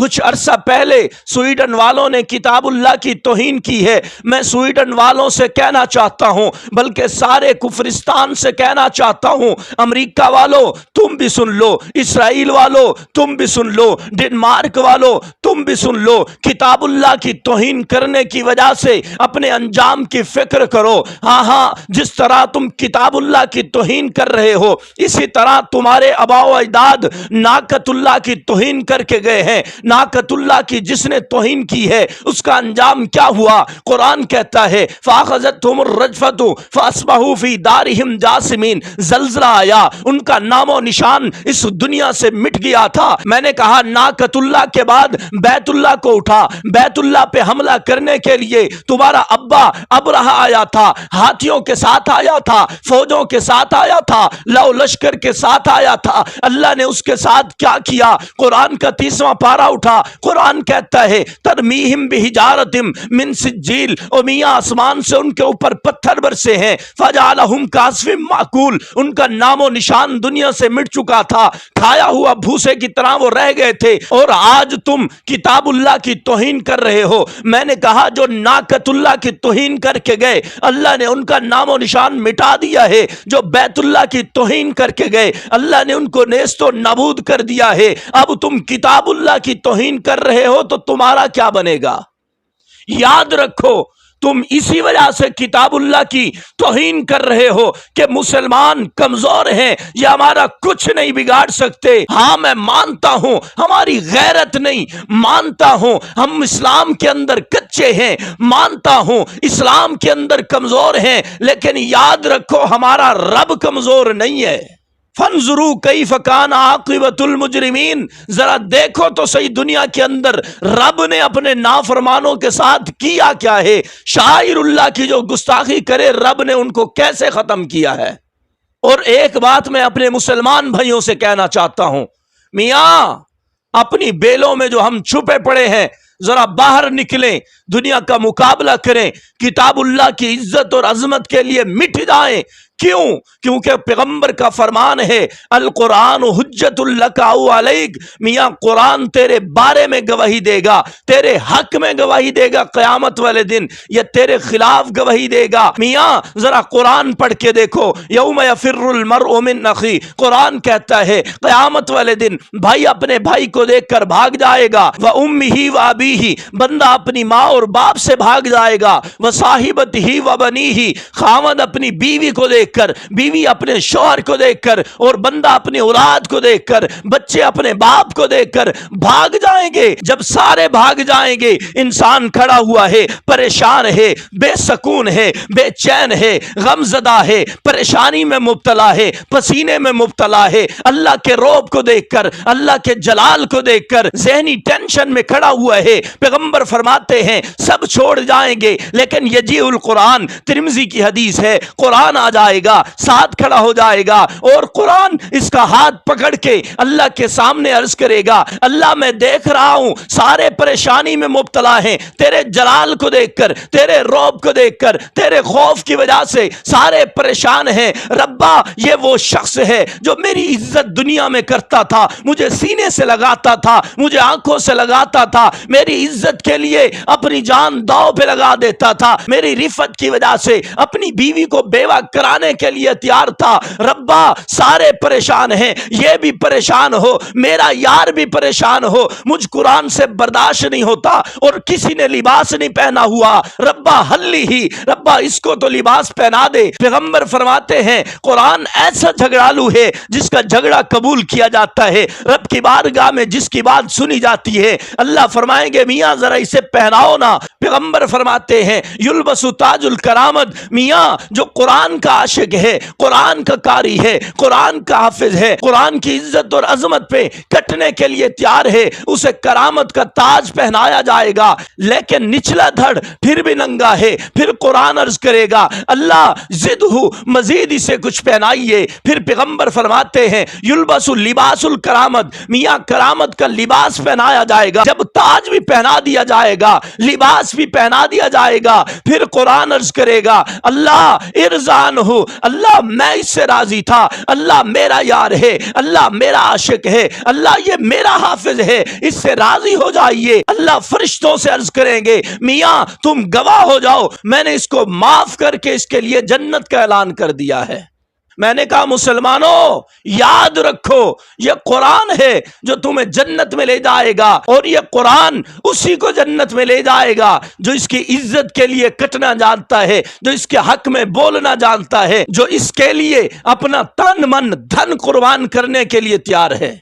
کچھ عرصہ پہلے سویڈن والوں نے کتاب اللہ کی توہین کی ہے. میں سویڈن والوں سے کہنا چاہتا ہوں، بلکہ سارے کفرستان سے کہنا چاہتا ہوں، امریکہ والوں تم بھی سن لو، اسرائیل والوں تم بھی سن لو، ڈنمارک والوں تم بھی سن لو، کتاب اللہ کی توہین کرنے کی وجہ سے اپنے انجام کی فکر کرو. ہاں جس طرح تم کتاب اللہ کی توہین کر رہے ہو، اسی طرح تمہارے آباء و اجداد ناقۃ اللہ کی توہین کر کے گئے ہیں. ناقۃ اللہ کی جس نے توہین کی ہے اس کا انجام کیا ہوا؟ قرآن کہتا ہے فَأَخَذَتْهُمُ الرَّجْفَةُ فَأَصْبَحُوا فِي دَارِهِمْ جَاثِمِينَ. زلزلہ آیا، ان کا نام و نشان اس دنیا سے مٹ گیا تھا. میں نے کہا ناقۃ اللہ کے بعد بیت اللہ کو اٹھا، بیت اللہ پہ حملہ کرنے کے لیے تمہارا ابا ابرہہ آیا تھا، ہاتھیوں کے ساتھ آیا تھا، فوجوں کے ساتھ آیا تھا، لو لشکر کے ساتھ آیا تھا. اللہ نے اس کے ساتھ کیا کیا؟ قرآن کا 30واں پارہ اٹھا، قرآن کہتا ہے ترمیہم بحجارۃ من سجیل، او میاں آسمان سے ان کے اوپر پتھر برسے ہیں، فجعلہم کعصف مأکول، ان کا نام و نشان دنیا سے مٹ چکا تھا، کھایا ہوا بھوسے کی طرح وہ رہ گئے تھے. اور آج تم کتاب اللہ کی توہین کر رہے ہو. میں نے کہا جو ناقۃ اللہ کی توہین کر کے گئے اللہ نے ان کا نام و نشان مٹا دیا ہے. جو بیت اللہ کی توہین کر کے گئے اللہ نے ان کو نیست و نابود کر دیا ہے. اب تم کتاب اللہ کی توہین کر رہے ہو تو تمہارا کیا بنے گا؟ یاد رکھو تم اسی وجہ سے کتاب اللہ کی توہین کر رہے ہو کہ مسلمان کمزور ہیں، یہ ہمارا کچھ نہیں بگاڑ سکتے. ہاں میں مانتا ہوں ہماری غیرت نہیں، مانتا ہوں ہم اسلام کے اندر کچے ہیں، مانتا ہوں اسلام کے اندر کمزور ہیں، لیکن یاد رکھو ہمارا رب کمزور نہیں ہے. فانظروا کیف کان عاقبۃ المجرمین، ذرا دیکھو تو صحیح دنیا کے اندر رب نے اپنے نافرمانوں کے ساتھ کیا کیا ہے. شاعر اللہ کی جو گستاخی کرے رب نے ان کو کیسے ختم کیا ہے. اور ایک بات میں اپنے مسلمان بھائیوں سے کہنا چاہتا ہوں، میاں اپنی بیلوں میں جو ہم چھپے پڑے ہیں ذرا باہر نکلیں، دنیا کا مقابلہ کریں، کتاب اللہ کی عزت اور عظمت کے لیے مٹ جائیں. کیوں؟ کیونکہ پیغمبر کا فرمان ہے القرآن حجت لک او علیک، میاں قرآن تیرے بارے میں گواہی دے گا، تیرے حق میں گواہی دے گا قیامت والے دن، یا تیرے خلاف گواہی دے گا. میاں ذرا قرآن پڑھ کے دیکھو، یوم یفر المرء من اخی، قرآن کہتا ہے قیامت والے دن بھائی اپنے بھائی کو دیکھ کر بھاگ جائے گا، وامہ وابیہ، بندہ اپنی ماں اور باپ سے بھاگ جائے گا، وصاحبتہ وبنیہ، خاوند اپنی بیوی کو دیکھ کر، بیوی اپنے شوہر کو دیکھ کر، اور بندہ اپنی اولاد کو دیکھ کر، بچے اپنے باپ کو دیکھ کر بھاگ جائیں گے. جب سارے بھاگ جائیں گے انسان کھڑا ہوا ہے، پریشان ہے، بے سکون ہے، بے چین ہے، غم زدہ ہے، پریشانی میں مبتلا ہے، پسینے میں مبتلا ہے، اللہ کے روب کو دیکھ کر، اللہ کے جلال کو دیکھ کر ذہنی ٹینشن میں کھڑا ہوا ہے. پیغمبر فرماتے ہیں سب چھوڑ جائیں گے لیکن یجیء القرآن، ترمذی کی حدیث ہے، قرآن آ جائے گا، ساتھ کھڑا ہو جائے گا، اور قرآن اس کا ہاتھ پکڑ کے اللہ کے سامنے عرض کرے گا اللہ میں دیکھ رہا ہوں سارے پریشانی میں مبتلا ہیں، تیرے جلال کو دیکھ کر، تیرے روب کو دیکھ کر، تیرے خوف کی وجہ سے سارے پریشان ہیں. ربا یہ وہ شخص ہے جو میری عزت دنیا میں کرتا تھا، مجھے سینے سے لگاتا تھا، مجھے آنکھوں سے لگاتا تھا، میری عزت کے لیے اپنی جان داؤ پہ لگا دیتا تھا، میری رفت کی وجہ سے اپنی بیوی کو بیوہ کرانے کے لیے تیار تھا. ربا سارے پریشان ہیں، یہ بھی پریشان ہو، میرا یار بھی پریشان ہو، مجھ قرآن سے برداشت نہیں ہوتا، اور کسی نے لباس نہیں پہنا ہوا، ربا حلی ہی، ربا اس کو تو لباس پہنا دے. پیغمبر فرماتے ہیں قرآن ایسا جھگڑالو ہے جس کا جھگڑا قبول کیا جاتا ہے، رب کی بارگاہ میں جس کی بات سنی جاتی ہے. اللہ فرمائیں گے میاں ذرا اسے پہناؤ نا. پیغمبر فرماتے ہیں یلبس تاج الکرامت، میاں جو قرآن کا عاشق ہے، قرآن کا قاری ہے، قرآن کا حافظ ہے، قرآن کی عزت اور عظمت پہ کٹنے کے لیے تیار ہے، اسے کرامت کا تاج پہنایا جائے گا. لیکن نچلا دھڑ پھر بھی ننگا ہے. پھر قرآن عرض کرے گا اللہ زدہ، مزید اسے کچھ پہنائیے. پھر پیغمبر فرماتے ہیں یلبس لباس الکرامت، میاں کرامت کا لباس پہنایا جائے گا. جب تاج بھی پہنا دیا جائے گا، لباس بھی پہنا دیا جائے گا، پھر قرآن عرض کرے گا اللہ ارزان ہو اللہ میں اس سے راضی تھا، اللہ میرا یار ہے، اللہ میرا عاشق ہے، اللہ یہ میرا حافظ ہے، اس سے راضی ہو جائیے۔ اللہ فرشتوں سے عرض کریں گے میاں تم گواہ ہو جاؤ، میں نے اس کو معاف کر کے اس کے لیے جنت کا اعلان کر دیا ہے۔ میں نے کہا مسلمانوں یاد رکھو یہ قرآن ہے جو تمہیں جنت میں لے جائے گا، اور یہ قرآن اسی کو جنت میں لے جائے گا جو اس کی عزت کے لیے کٹنا جانتا ہے، جو اس کے حق میں بولنا جانتا ہے، جو اس کے لیے اپنا تن من دھن قربان کرنے کے لیے تیار ہے۔